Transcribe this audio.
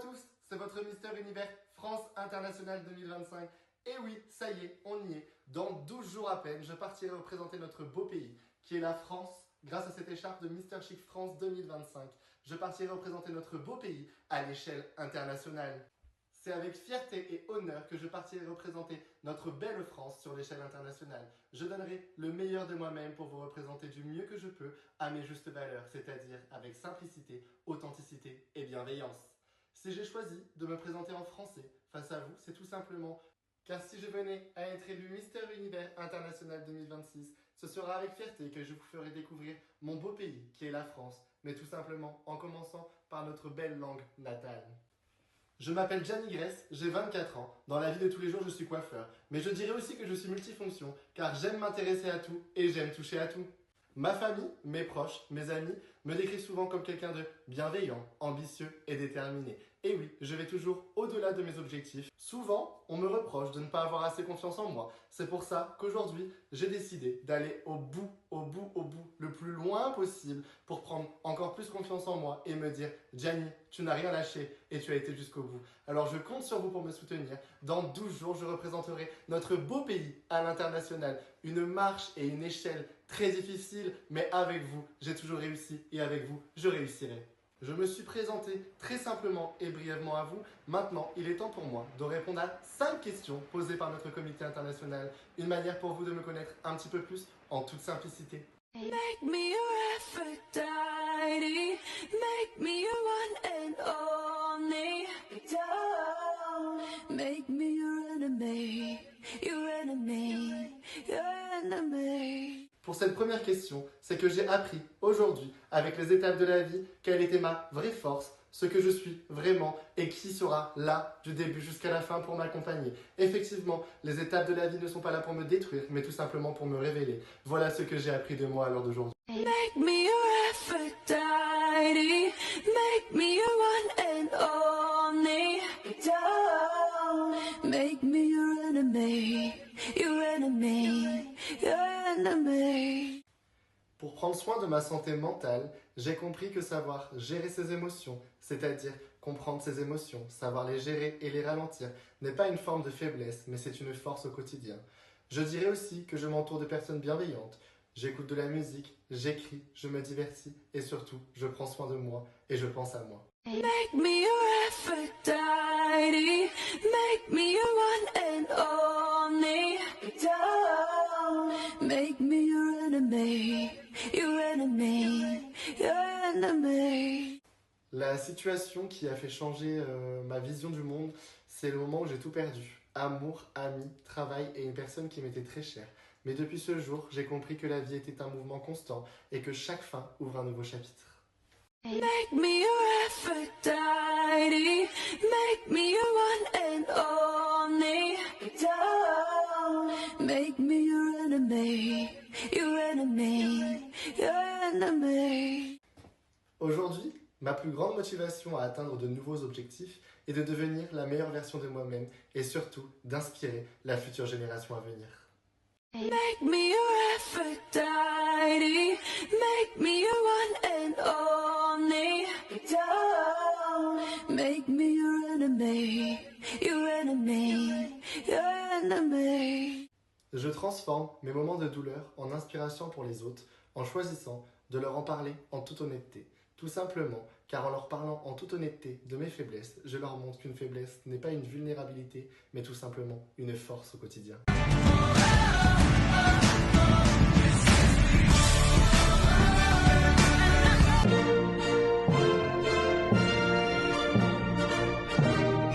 tous, c'est votre Mister Univers France International 2025. Et oui, ça y est, on y est. Dans 12 jours à peine, je partirai représenter notre beau pays, qui est la France, grâce à cette écharpe de Mister Chic France 2025. Je partirai représenter notre beau pays à l'échelle internationale. C'est avec fierté et honneur que je partirai représenter notre belle France sur l'échelle internationale. Je donnerai le meilleur de moi-même pour vous représenter du mieux que je peux à mes justes valeurs, c'est-à-dire avec simplicité, authenticité et bienveillance. Si j'ai choisi de me présenter en français face à vous, c'est tout simplement car si je venais à être élu Mister Univers International 2026, ce sera avec fierté que je vous ferai découvrir mon beau pays qui est la France, mais tout simplement en commençant par notre belle langue natale. Je m'appelle Gianni Gress, j'ai 24 ans. Dans la vie de tous les jours, je suis coiffeur. Mais je dirais aussi que je suis multifonction, car j'aime m'intéresser à tout et j'aime toucher à tout. Ma famille, mes proches, mes amis me décrivent souvent comme quelqu'un de bienveillant, ambitieux et déterminé. Et oui, je vais toujours au-delà de mes objectifs. Souvent, on me reproche de ne pas avoir assez confiance en moi. C'est pour ça qu'aujourd'hui, j'ai décidé d'aller au bout, le plus loin possible pour prendre encore plus confiance en moi et me dire « Gianni, tu n'as rien lâché et tu as été jusqu'au bout. » Alors je compte sur vous pour me soutenir. Dans 12 jours, je représenterai notre beau pays à l'international. Une marche et une échelle très difficile, mais avec vous, j'ai toujours réussi et avec vous, je réussirai. Je me suis présenté très simplement et brièvement à vous. Maintenant, il est temps pour moi de répondre à 5 questions posées par notre comité international. Une manière pour vous de me connaître un petit peu plus en toute simplicité. Make me your Aphrodite, make me your one and only. Don't make me your enemy, your enemy, your enemy. Pour cette première question, c'est que j'ai appris aujourd'hui, avec les étapes de la vie, quelle était ma vraie force, ce que je suis vraiment et qui sera là du début jusqu'à la fin pour m'accompagner. Effectivement, les étapes de la vie ne sont pas là pour me détruire, mais tout simplement pour me révéler. Voilà ce que j'ai appris de moi à l'heure d'aujourd'hui. Make me your Aphrodite, make me your one and only. Don't make me your enemy, your enemy, your enemy. Pour prendre soin de ma santé mentale, j'ai compris que savoir gérer ses émotions, c'est-à-dire comprendre ses émotions, savoir les gérer et les ralentir, n'est pas une forme de faiblesse, mais c'est une force au quotidien. Je dirais aussi que je m'entoure de personnes bienveillantes. J'écoute de la musique, j'écris, je me divertis et surtout, je prends soin de moi et je pense à moi. Make me your Aphrodite, make me your one and only. Don't make me your enemy, your enemy, your enemy. La situation qui a fait changer ma vision du monde, c'est le moment où j'ai tout perdu. Amour, amis, travail et une personne qui m'était très chère. Mais depuis ce jour, j'ai compris que la vie était un mouvement constant et que chaque fin ouvre un nouveau chapitre. Make me your Aphrodite, make me your one and only. Don't make me your enemy, your enemy, your enemy. Aujourd'hui, ma plus grande motivation à atteindre de nouveaux objectifs est de devenir la meilleure version de moi-même et surtout d'inspirer la future génération à venir. Make me your Aphrodite, make me your one and only. Don't make me your enemy, your enemy, your enemy. Je transforme mes moments de douleur en inspiration pour les autres en choisissant de leur en parler en toute honnêteté. Tout simplement, car en leur parlant en toute honnêteté de mes faiblesses, je leur montre qu'une faiblesse n'est pas une vulnérabilité, mais tout simplement une force au quotidien.